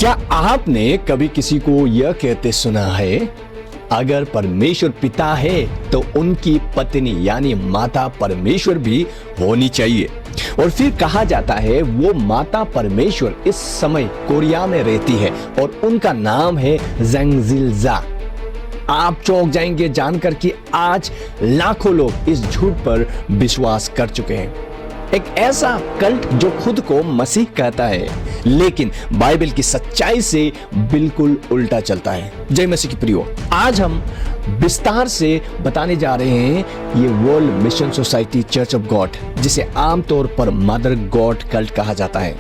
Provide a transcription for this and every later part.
क्या आपने कभी किसी को यह कहते सुना है, अगर परमेश्वर पिता है तो उनकी पत्नी यानी माता परमेश्वर भी होनी चाहिए। और फिर कहा जाता है वो माता परमेश्वर इस समय कोरिया में रहती है और उनका नाम है जंगजिलजा। आप चौंक जाएंगे जानकर कि आज लाखों लोग इस झूठ पर विश्वास कर चुके हैं। एक ऐसा कल्ट जो खुद को मसीह कहता है लेकिन बाइबल की सच्चाई से बिल्कुल उल्टा चलता है। जय मसीह की प्रियो, आज हम विस्तार से बताने जा रहे हैं ये world mission society church of God, जिसे आमतौर पर मदर गॉड कल्ट कहा जाता है।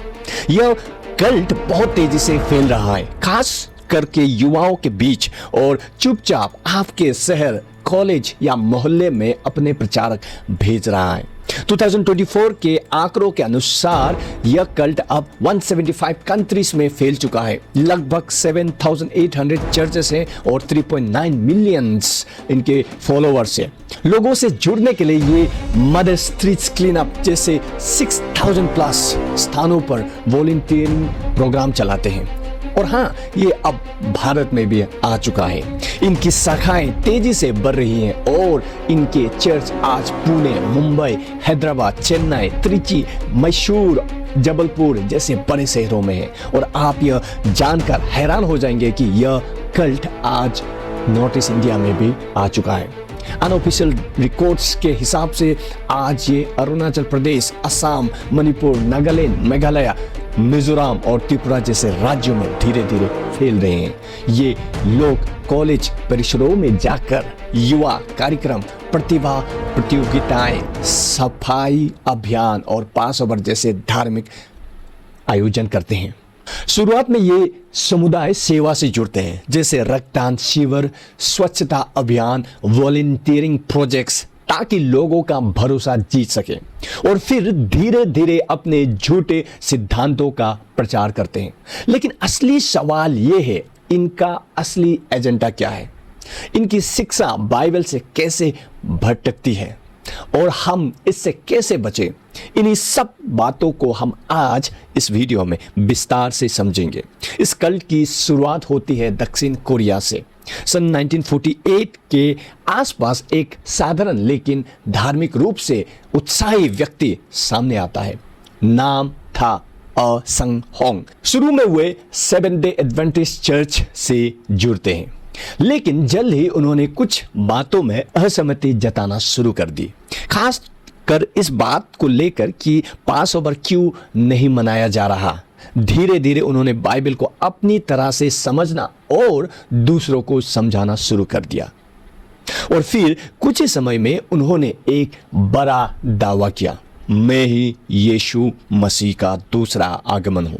यह कल्ट बहुत तेजी से फैल रहा है, खास करके युवाओं के बीच, और चुपचाप आपके शहर, कॉलेज या मोहल्ले में अपने प्रचारक भेज रहा है। 2024 के आंकड़ों के अनुसार यह कल्ट अब 175 कंट्रीज में फैल चुका है। लगभग 7,800 चर्चेस हैं और 3.9 मिलियंस इनके फॉलोअर्स हैं। लोगों से जुड़ने के लिए ये मदर स्ट्रीट्स क्लीनअप जैसे 6,000 प्लस स्थानों पर वॉलंटियरिंग प्रोग्राम चलाते हैं। और हाँ, ये अब भारत में भी आ चुका है। इनकी शाखाएं तेजी से बढ़ रही हैं और इनके चर्च आज पुणे, मुंबई, हैदराबाद, चेन्नई, त्रिची, मैसूर, जबलपुर जैसे बड़े शहरों में है। और आप यह जानकर हैरान हो जाएंगे कि यह कल्ट आज नॉर्थ ईस्ट इंडिया में भी आ चुका है। अनऑफिशियल रिकॉर्ड्स के हिसाब से आज ये अरुणाचल प्रदेश, असम, मणिपुर, नागालैंड, मेघालय, मिजोरम और त्रिपुरा जैसे राज्यों में धीरे धीरे फैल रहे हैं। ये लोग कॉलेज परिसरों में जाकर युवा कार्यक्रम, प्रतिभा प्रतियोगिताएं, सफाई अभियान और पासओवर जैसे धार्मिक आयोजन करते हैं। शुरुआत में ये समुदाय सेवा से जुड़ते हैं, जैसे रक्तदान शिविर, स्वच्छता अभियान, वॉलंटियरिंग प्रोजेक्ट्स, ताकि लोगों का भरोसा जीत सके। और फिर धीरे धीरे अपने झूठे सिद्धांतों का प्रचार करते हैं। लेकिन असली सवाल यह है, इनका असली एजेंडा क्या है? इनकी शिक्षा बाइबल से कैसे भटकती है और हम इससे कैसे बचें? इन्हीं सब बातों को हम आज इस वीडियो में विस्तार से समझेंगे। इस कल्ट की शुरुआत होती है दक्षिण कोरिया से। सन 1948 के आसपास एक साधारण लेकिन धार्मिक रूप से उत्साही व्यक्ति सामने आता है। नाम था अ संग होंग। शुरू में वे 7 डे एडवेंटिस्ट चर्च से जुड़ते हैं, लेकिन जल्द ही उन्होंने कुछ बातों में असहमति जताना शुरू कर दी, खास कर इस बात को लेकर कि पास ओवर क्यों नहीं मनाया जा रहा। धीरे धीरे उन्होंने बाइबल को अपनी तरह से समझना और दूसरों को समझाना शुरू कर दिया। और फिर कुछ ही समय में उन्होंने एक बड़ा दावा किया, मैं ही यीशु मसीह का दूसरा आगमन हूं।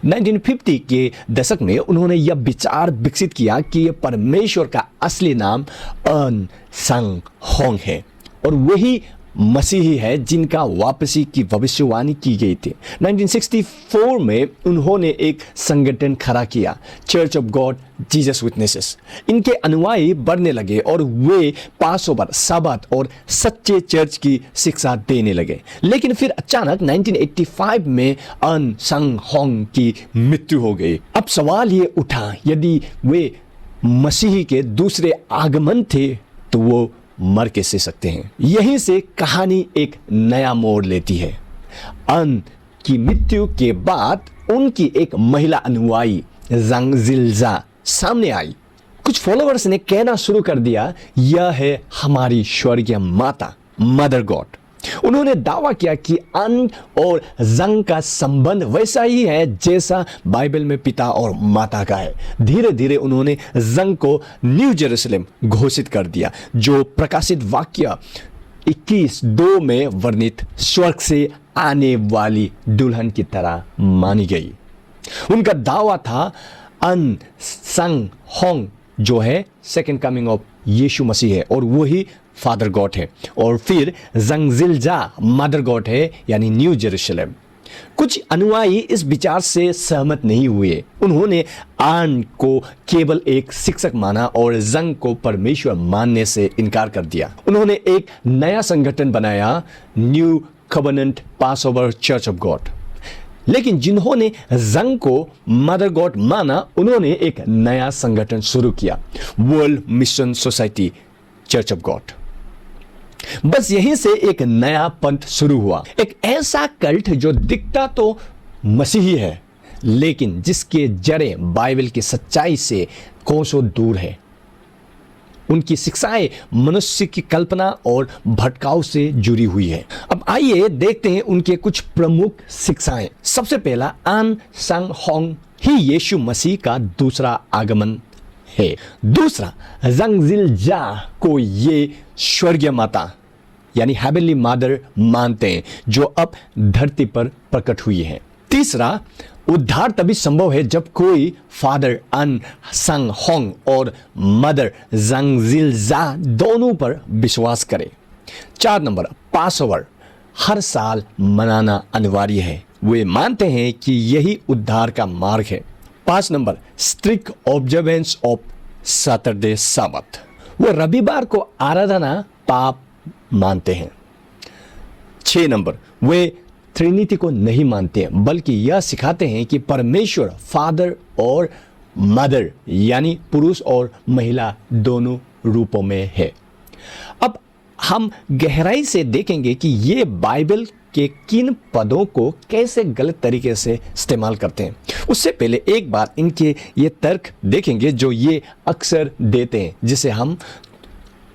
1950 के दशक में उन्होंने यह विचार विकसित किया कि यह परमेश्वर का असली नाम अन संग होंग है और वही मसीही है जिनका वापसी की भविष्यवाणी की गई थी। 1964 में उन्होंने एक संगठन खड़ा किया, church of God Jesus witnesses. इनके अनुयायी बढ़ने लगे और वे पासओवर, सब्बत और सच्चे चर्च की शिक्षा देने लगे। लेकिन फिर अचानक 1985 में अन संग होंग की मृत्यु हो गई। अब सवाल ये उठा, यदि वे मसीही के दूसरे आगमन थे तो वो मर कैसे सकते हैं? यहीं से कहानी एक नया मोड़ लेती है। अन की मृत्यु के बाद उनकी एक महिला अनुयायी जंगजिलजा सामने आई। कुछ फॉलोअर्स ने कहना शुरू कर दिया, यह है हमारी स्वर्गीय माता, मदर गॉड। उन्होंने दावा किया कि अन और जंग का संबंध वैसा ही है जैसा बाइबल में पिता और माता का है। धीरे धीरे उन्होंने जंग को न्यू जेरूसलम घोषित कर दिया, जो प्रकाशित वाक्य 21:2 में वर्णित स्वर्ग से आने वाली दुल्हन की तरह मानी गई। उनका दावा था अन संग होंग जो है सेकंड कमिंग ऑफ यीशु मसीह है और वही फादर गॉड है, और फिर जंगजिलजा मदर गॉड है यानी न्यू जेरूसलम। कुछ अनुयायी इस विचार से सहमत नहीं हुए। उन्होंने आन को केवल एक शिक्षक माना और जंग को परमेश्वर मानने से इनकार कर दिया। उन्होंने एक नया संगठन बनाया, new covenant Passover church of God. लेकिन जिन्होंने जंग को मदर गॉड माना, उन्होंने एक नया संगठन शुरू किया, world mission society church of God. बस यहीं से एक नया पंथ शुरू हुआ, एक ऐसा कल्ट जो दिखता तो मसीही है, लेकिन जिसके जड़ें बाइबल की सच्चाई से कोसों दूर है। उनकी शिक्षाएं मनुष्य की कल्पना और भटकाव से जुड़ी हुई है। अब आइए देखते हैं उनके कुछ प्रमुख शिक्षाएं। सबसे पहला, अन संग होंग ही यीशु मसीह का दूसरा आगमन है। दूसरा, जंगजिल जा को ये स्वर्गीय माता यानी हेवनली मदर मानते हैं, जो अब धरती पर प्रकट हुई है। तीसरा, उद्धार तभी संभव है जब कोई फादर अन संग होंग और मदर जंगजिलजा दोनों पर विश्वास करे। 4 नंबर, पासओवर हर साल मनाना अनिवार्य है। वे मानते हैं कि यही उद्धार का मार्ग है। 5 number, strict observance of Saturday साबत। वो रविवार को आराधना पाप मानते हैं। 6 नंबर, वे ट्रिनिटी को नहीं मानते हैं, बल्कि यह सिखाते हैं कि परमेश्वर फादर और मदर यानी पुरुष और महिला दोनों रूपों में है। अब हम गहराई से देखेंगे कि ये बाइबल के किन पदों को कैसे गलत तरीके से इस्तेमाल करते हैं। उससे पहले एक बार इनके ये तर्क देखेंगे जो ये अक्सर देते हैं, जिसे हम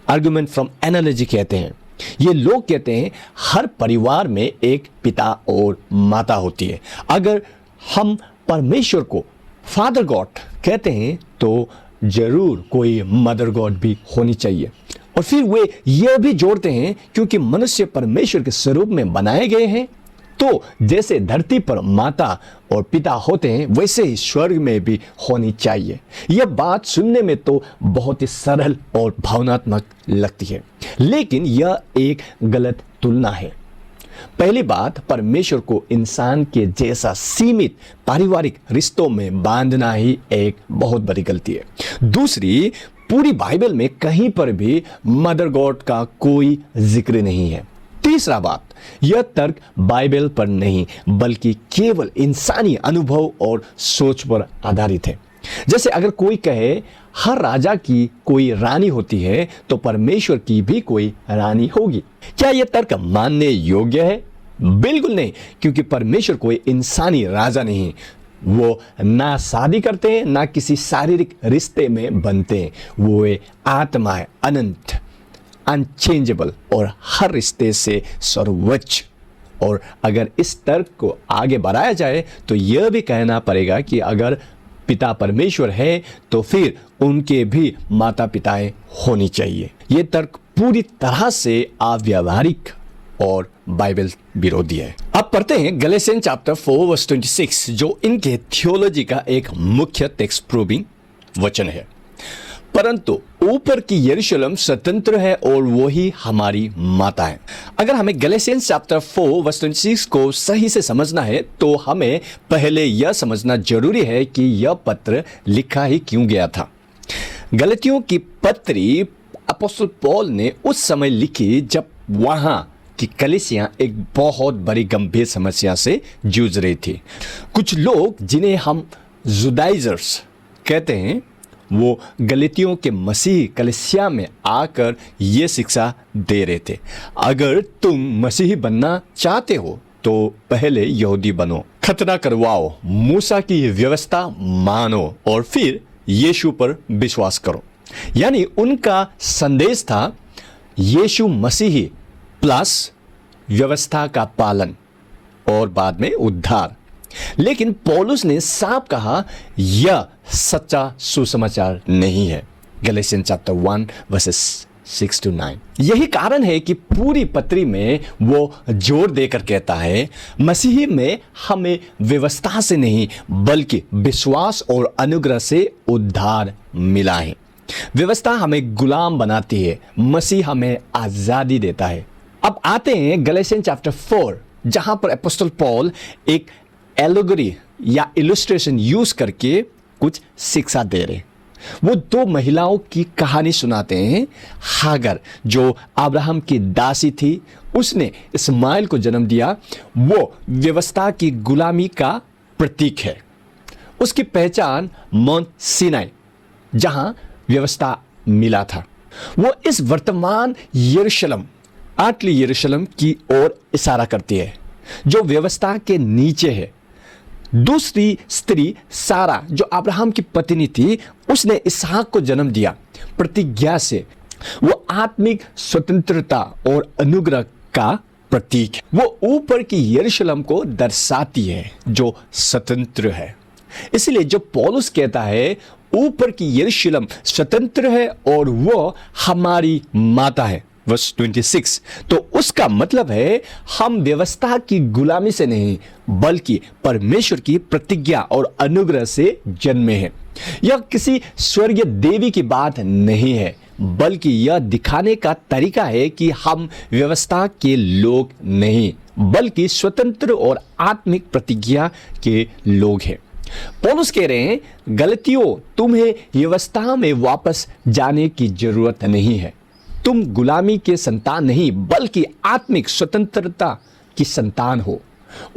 आर्गुमेंट फ्रॉम एनालॉजी कहते हैं। ये लोग कहते हैं हर परिवार में एक पिता और माता होती है। अगर हम परमेश्वर को फादर गॉड कहते हैं तो जरूर कोई मदर गॉड भी होनी चाहिए। और फिर वे यह भी जोड़ते हैं क्योंकि मनुष्य परमेश्वर के स्वरूप में बनाए गए हैं, तो जैसे धरती पर माता और पिता होते हैं वैसे ही स्वर्ग में भी होनी चाहिए। यह बात सुनने में तो बहुत ही सरल और भावनात्मक लगती है, लेकिन यह एक गलत तुलना है। पहली बात, परमेश्वर को इंसान के जैसा सीमित पारिवारिक रिश्तों में बांधना ही एक बहुत बड़ी गलती है। दूसरी, पूरी बाइबल में कहीं पर भी मदर गॉड का कोई जिक्र नहीं है। तीसरा बात, यह तर्क बाइबल पर नहीं बल्कि केवल इंसानी अनुभव और सोच पर आधारित है। जैसे अगर कोई कहे हर राजा की कोई रानी होती है तो परमेश्वर की भी कोई रानी होगी, क्या यह तर्क मानने योग्य है? बिल्कुल नहीं, क्योंकि परमेश्वर कोई इंसानी राजा नहीं। वो ना शादी करते हैं ना किसी शारीरिक रिश्ते में बनते हैं। वो आत्मा है, अनंत, अनचेंजेबल और हर रिश्ते से सर्वोच्च। और अगर इस तर्क को आगे बढ़ाया जाए तो यह भी कहना पड़ेगा कि अगर पिता परमेश्वर है तो फिर उनके भी माता पिताएं होनी चाहिए। यह तर्क पूरी तरह से अव्यावहारिक और बाइबल विरोधी है। अब पढ़ते हैं गलेशियन चैप्टर 4 वर्स 26, जो इनके थियोलॉजी का एक मुख्य टेक्स्ट प्रूविंग वचन है। परंतु ऊपर की यरूशलेम स्वतंत्र है और वो ही हमारी माता है। अगर हमें गलेशियन चैप्टर 4 वर्स 26 को सही से समझना है तो हमें पहले यह समझना जरूरी है कि यह पत्र लिखा ही क्यों गया था। गलतियों की पत्री अपोस्टल पौल ने उस समय लिखी जब वहां कि कलीसिया एक बहुत बड़ी गंभीर समस्या से जूझ रही थी। कुछ लोग जिन्हें हम जुडाइजर्स कहते हैं, वो गलतियों के मसीह कलीसिया में आकर ये शिक्षा दे रहे थे, अगर तुम मसीही बनना चाहते हो तो पहले यहूदी बनो, खतना करवाओ, मूसा की व्यवस्था मानो और फिर यीशु पर विश्वास करो। यानी उनका संदेश था यीशु मसीही प्लस व्यवस्था का पालन और बाद में उद्धार। लेकिन पौलुस ने साफ कहा यह सच्चा सुसमाचार नहीं है। गलेशियन चैप्टर 1 वर्सेस 6 to 9। यही कारण है कि पूरी पत्री में वो जोर देकर कहता है मसीही में हमें व्यवस्था से नहीं बल्कि विश्वास और अनुग्रह से उद्धार मिला है। व्यवस्था हमें गुलाम बनाती है, मसीह हमें आजादी देता है। अब आते हैं गलेशियन चैप्टर 4, जहां पर अपोस्टल पॉल एक एलोगरी या इलस्ट्रेशन यूज करके कुछ शिक्षा दे रहे। वो दो महिलाओं की कहानी सुनाते हैं। हागर जो अब्राहम की दासी थी, उसने इस्माइल को जन्म दिया। वो व्यवस्था की गुलामी का प्रतीक है। उसकी पहचान माउंट सिनाई, जहां व्यवस्था मिला था, वो इस वर्तमान यरूशलेम, आटली यरूशलेम की ओर इशारा करती है जो व्यवस्था के नीचे है। दूसरी स्त्री सारा जो अब्राहम की पत्नी थी, उसने इसहाक को जन्म दिया प्रतिज्ञा से। वो आत्मिक स्वतंत्रता और अनुग्रह का प्रतीक है। वो ऊपर की यरूशलेम को दर्शाती है जो स्वतंत्र है। इसलिए जो पौलुस कहता है ऊपर की यरूशलेम स्वतंत्र है और वो हमारी माता है, वर्स 26, तो उसका मतलब है हम व्यवस्था की गुलामी से नहीं बल्कि परमेश्वर की प्रतिज्ञा और अनुग्रह से जन्मे हैं। यह किसी स्वर्गीय देवी की बात नहीं है, बल्कि यह दिखाने का तरीका है कि हम व्यवस्था के लोग नहीं बल्कि स्वतंत्र और आत्मिक प्रतिज्ञा के लोग हैं। पौलुस कह रहे हैं, गलतियों, तुम्हें व्यवस्था में वापस जाने की जरूरत नहीं है। तुम गुलामी के संतान नहीं बल्कि आत्मिक स्वतंत्रता की संतान हो।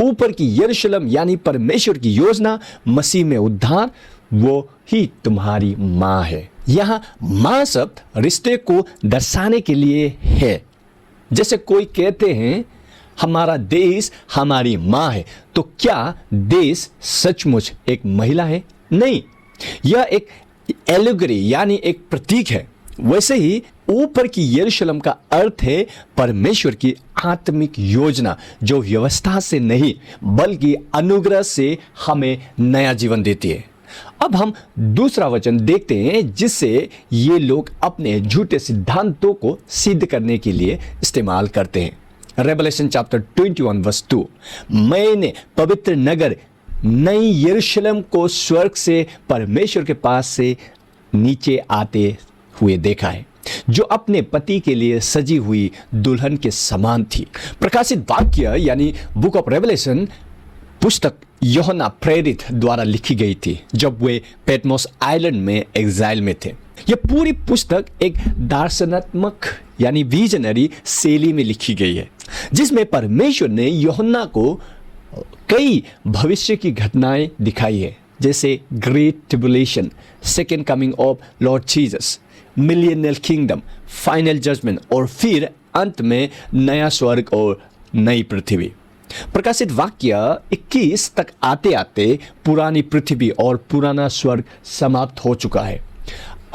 ऊपर की यरूशलेम यानी परमेश्वर की योजना, मसीह में उद्धार, वो ही तुम्हारी मां है। यहां मां शब्द रिश्ते को दर्शाने के लिए है। जैसे कोई कहते हैं हमारा देश हमारी मां है, तो क्या देश सचमुच एक महिला है? नहीं, यह एक एलिगोरी यानी एक प्रतीक है। वैसे ही ऊपर की यरूशलेम का अर्थ है परमेश्वर की आत्मिक योजना जो व्यवस्था से नहीं बल्कि अनुग्रह से हमें नया जीवन देती है। अब हम दूसरा वचन देखते हैं जिससे ये लोग अपने झूठे सिद्धांतों को सिद्ध करने के लिए इस्तेमाल करते हैं। रेवलेशन चैप्टर 21 वर्स 2, मैंने पवित्र नगर नई यरूशलेम को स्वर्ग से परमेश्वर के पास से नीचे आते हुए देखा है, जो अपने पति के लिए सजी हुई दुल्हन के समान थी। प्रकाशित वाक्य यानी बुक ऑफ रेवलेशन पुस्तक यूहन्ना प्रेरित द्वारा लिखी गई थी जब वे पैटमोस आइलैंड में एग्जाइल में थे। यह पूरी पुस्तक एक दार्शनात्मक यानी विजनरी शैली में लिखी गई है, जिसमें परमेश्वर ने यूहन्ना को कई भविष्य की घटनाएं दिखाई है, जैसे great tribulation, second coming of Lord Jesus, millennial kingdom, final judgement और फिर अंत में नया स्वर्ग और नई पृथ्वी। प्रकाशित वाक्य 21 तक आते आते पुरानी पृथ्वी और पुराना स्वर्ग समाप्त हो चुका है।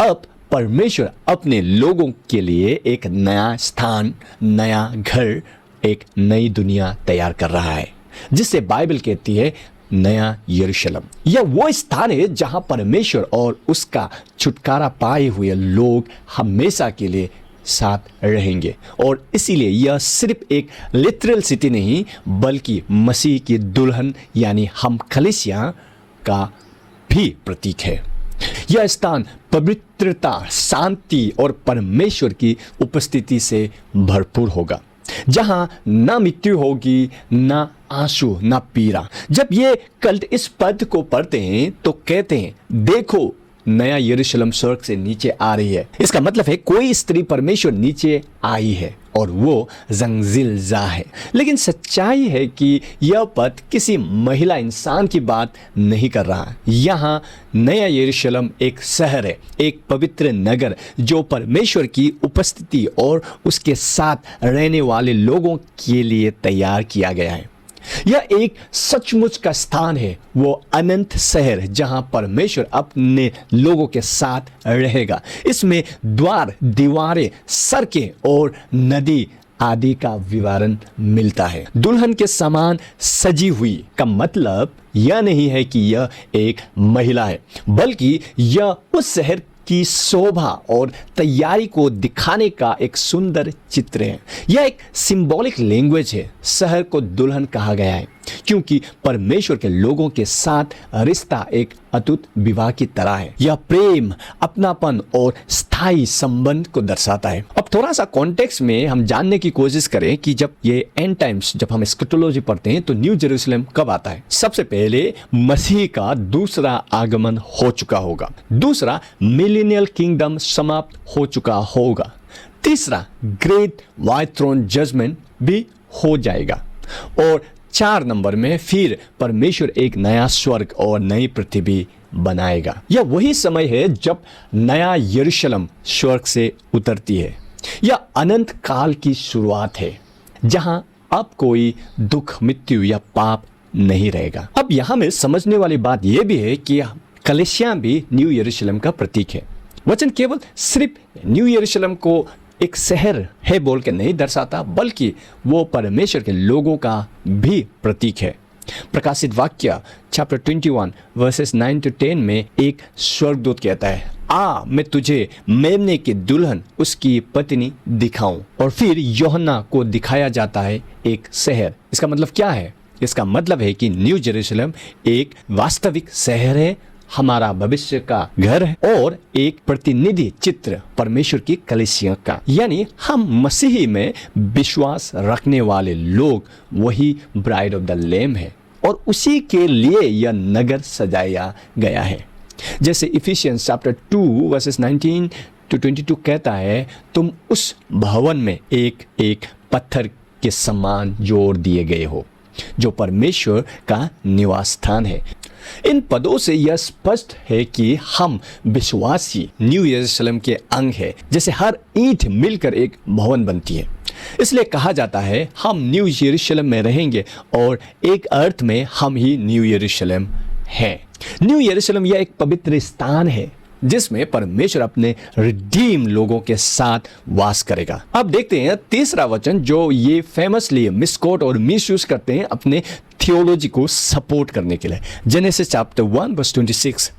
अब परमेश्वर अपने लोगों के लिए एक नया स्थान, नया घर, एक नई दुनिया तैयार कर रहा है, जिसे बाइबल कहती है नया यरूशलेम। यह वो स्थान है जहां परमेश्वर और उसका छुटकारा पाए हुए लोग हमेशा के लिए साथ रहेंगे। और इसीलिए यह सिर्फ एक लिटरल सिटी नहीं बल्कि मसीह की दुल्हन यानी हम कलीसिया का भी प्रतीक है। यह स्थान पवित्रता, शांति और परमेश्वर की उपस्थिति से भरपूर होगा, जहां ना मृत्यु होगी, ना आंसू, ना पीड़ा। जब ये कल्ट इस पद को पढ़ते हैं तो कहते हैं, देखो नया यरूशलेम स्वर्ग से नीचे आ रही है। इसका मतलब है कोई स्त्री परमेश्वर नीचे आई है और वो जंगजिलजा है। लेकिन सच्चाई है कि यह पद किसी महिला इंसान की बात नहीं कर रहा। यहाँ नया यरूशलेम एक शहर है, एक पवित्र नगर जो परमेश्वर की उपस्थिति और उसके साथ रहने वाले लोगों के लिए तैयार किया गया है। यह एक सचमुच का स्थान है, वो अनंत शहर जहां परमेश्वर अपने लोगों के साथ रहेगा। इसमें द्वार, दीवारें, सड़कें और नदी आदि का विवरण मिलता है। दुल्हन के समान सजी हुई का मतलब यह नहीं है कि यह एक महिला है, बल्कि यह उस शहर की शोभा और तैयारी को दिखाने का एक सुंदर चित्र है। यह एक सिंबॉलिक लैंग्वेज है। शहर को दुल्हन कहा गया है क्योंकि परमेश्वर के लोगों के साथ रिश्ता एक अटूट विवाह की तरह है। यह प्रेम, अपनापन और स्थायी संबंध को दर्शाता है। अब थोड़ा सा कॉन्टेक्स्ट में हम जानने की कोशिश करें कि जब ये एंड टाइम्स, जब हम एस्कैटोलॉजी पढ़ते हैं तो न्यू जेरूशलेम कब आता है। सबसे पहले मसीह का दूसरा आगमन हो चुका होगा। दूसरा, मिलेनियल किंगडम समाप्त हो चुका होगा। तीसरा, ग्रेट व्हाइट थ्रोन जजमेंट भी हो जाएगा। और 4 नंबर में फिर परमेश्वर एक नया स्वर्ग और नई पृथ्वी बनाएगा। यह वही समय है जब नया यरूशलेम स्वर्ग से उतरती है। यह अनंत काल की शुरुआत है जहां अब कोई दुख, मृत्यु या पाप नहीं रहेगा। अब यहां में समझने वाली बात यह भी है कि कलीसिया भी न्यू यरूशलेम का प्रतीक है। वचन केवल सिर्फ न्यू यरूशलेम को एक शहर है बोल के नहीं दर्शाता, बल्कि वो परमेश्वर के लोगों का भी प्रतीक है। प्रकाशित वाक्य चैप्टर 21 वर्सेस 9 to 10 में एक स्वर्गदूत कहता है, आ मैं तुझे मेमने की दुल्हन उसकी पत्नी दिखाऊं। और फिर यूहन्ना को दिखाया जाता है एक शहर। इसका मतलब क्या है? इसका मतलब है कि न्यू जेरूशलेम एक वास्तविक शहर है, हमारा भविष्य का घर है और एक प्रतिनिधि चित्र परमेश्वर की कलीसिया का। यानी हम मसीही में विश्वास रखने वाले लोग वही ब्राइड ऑफ द लैम है और उसी के लिए यह नगर सजाया गया है। जैसे इफिशियंस चैप्टर 2 वर्सेस 19 to 22 कहता है, तुम उस भवन में एक एक पत्थर के समान जोड़ दिए गए हो जो परमेश्वर का निवास स्थान है। इन पदों से यह स्पष्ट है कि हम विश्वासी न्यू यरूशलेम के अंग है। जैसे हर ईंट मिलकर एक भवन बनती है, इसलिए कहा जाता है हम न्यू यरूशलेम में रहेंगे और एक अर्थ में हम ही न्यू यरूशलेम हैं। न्यू यरूशलेम यह एक पवित्र स्थान है जिसमें परमेश्वर अपने रिडीम लोगों के साथ वास करेगा। अब देखते हैं तीसरा वचन जो ये फेमसली मिसकोट और मिसयूज करते हैं अपने थियोलॉजी को सपोर्ट करने के लिए। Genesis chapter 1 verse 26।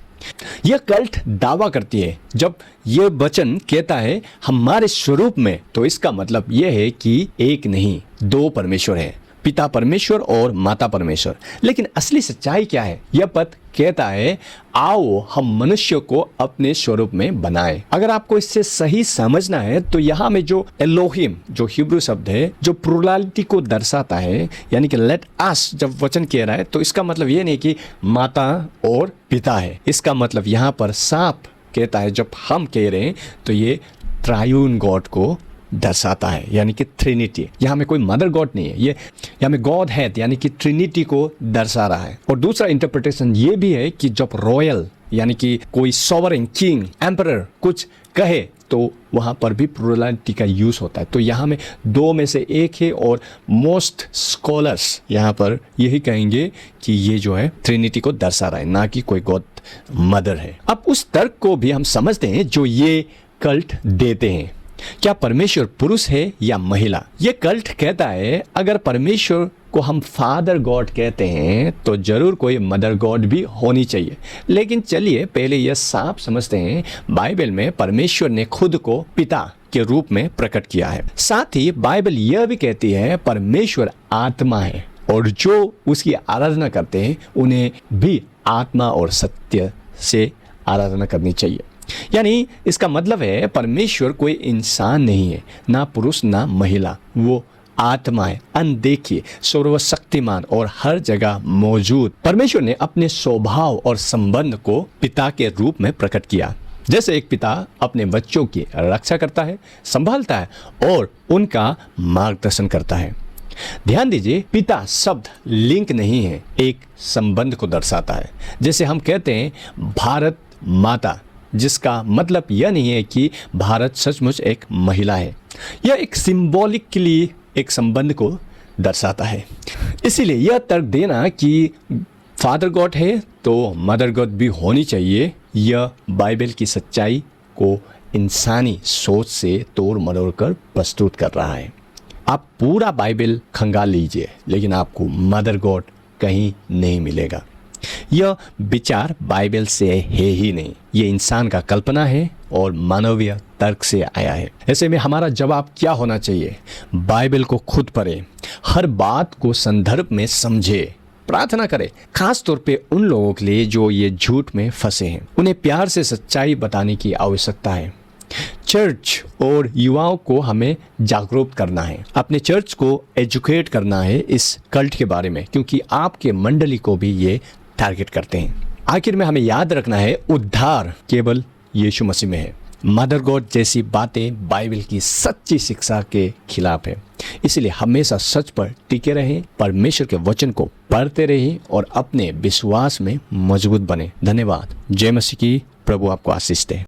यह कल्ट दावा करती है जब यह वचन कहता है हमारे स्वरूप में, तो इसका मतलब यह है कि एक नहीं 2 परमेश्वर है, पिता परमेश्वर और माता परमेश्वर। लेकिन असली सच्चाई क्या है? यह पद कहता है आओ हम मनुष्य को अपने स्वरूप में बनाएं। अगर आपको इससे सही समझना है तो यहाँ में जो एलोहिम जो हिब्रू शब्द है जो प्लुरलिटी को दर्शाता है, यानी कि लेट अस जब वचन कह रहा है तो इसका मतलब ये नहीं कि माता और पिता है। इसका मतलब यहाँ पर साफ कहता है जब हम कह रहे हैं तो ये ट्रायून गॉड को दर्शाता है, यानी कि ट्रिनिटी। यहाँ में कोई मदर गॉड नहीं है, ये यहाँ में गॉड है यानी कि ट्रिनिटी को दर्शा रहा है। और दूसरा इंटरप्रिटेशन ये भी है कि जब रॉयल यानी कि कोई सॉवरेन किंग एम्परर कुछ कहे तो वहाँ पर भी प्लुरलिटी का यूज होता है। तो यहाँ में 2 में से एक है और मोस्ट स्कॉलर्स यहाँ पर यही कहेंगे कि ये जो है ट्रिनिटी को दर्शा रहा है, ना कि कोई गॉड मदर है। अब उस तर्क को भी हम समझते हैं जो ये कल्ट देते हैं। क्या परमेश्वर पुरुष है या महिला? ये कल्ट कहता है अगर परमेश्वर को हम फादर गॉड कहते हैं तो जरूर कोई मदर गॉड भी होनी चाहिए। लेकिन चलिए पहले यह साफ समझते हैं, बाइबल में परमेश्वर ने खुद को पिता के रूप में प्रकट किया है। साथ ही बाइबल यह भी कहती है परमेश्वर आत्मा है और जो उसकी आराधना करते हैं उन्हें भी आत्मा और सत्य से आराधना करनी चाहिए। यानी इसका मतलब है परमेश्वर कोई इंसान नहीं है, ना पुरुष ना महिला, वो आत्मा है, अनदेखी, सर्वशक्तिमान और हर जगह मौजूद। परमेश्वर ने अपने स्वभाव और संबंध को पिता के रूप में प्रकट किया। जैसे एक पिता अपने बच्चों की रक्षा करता है, संभालता है और उनका मार्गदर्शन करता है। ध्यान दीजिए, पिता शब्द लिंक नहीं है, एक संबंध को दर्शाता है। जैसे हम कहते हैं भारत माता, जिसका मतलब यह नहीं है कि भारत सचमुच एक महिला है। यह एक सिंबॉलिकली एक संबंध को दर्शाता है। इसीलिए यह तर्क देना कि फादर गॉड है तो मदर गॉड भी होनी चाहिए, यह बाइबल की सच्चाई को इंसानी सोच से तोड़ मरोड़ कर प्रस्तुत कर रहा है। आप पूरा बाइबल खंगाल लीजिए लेकिन आपको मदर गॉड कहीं नहीं मिलेगा। यह विचार बाइबल से है ही नहीं, ये इंसान का कल्पना है और मानवीय तर्क से आया है। ऐसे में हमारा जवाब क्या होना चाहिए? बाइबल को खुद पढ़े, हर बात को संदर्भ में समझे प्रार्थना करें, खास तौर पे उन लोगों के लिए जो ये झूठ में फंसे हैं। उन्हें प्यार से सच्चाई बताने की आवश्यकता है। चर्च और युवाओं को हमें जागरूक करना है, अपने चर्च को एजुकेट करना है इस कल्ट के बारे में, क्योंकि आपके मंडली को भी ये टारगेट करते हैं। आखिर में हमें याद रखना है, उद्धार केवल यीशु मसीह में है। मदर गॉड जैसी बातें बाइबल की सच्ची शिक्षा के खिलाफ है। इसलिए हमेशा सच पर टिके रहें, परमेश्वर के वचन को पढ़ते रहें और अपने विश्वास में मजबूत बने। धन्यवाद। जय मसीह की। प्रभु आपको आशीष दे।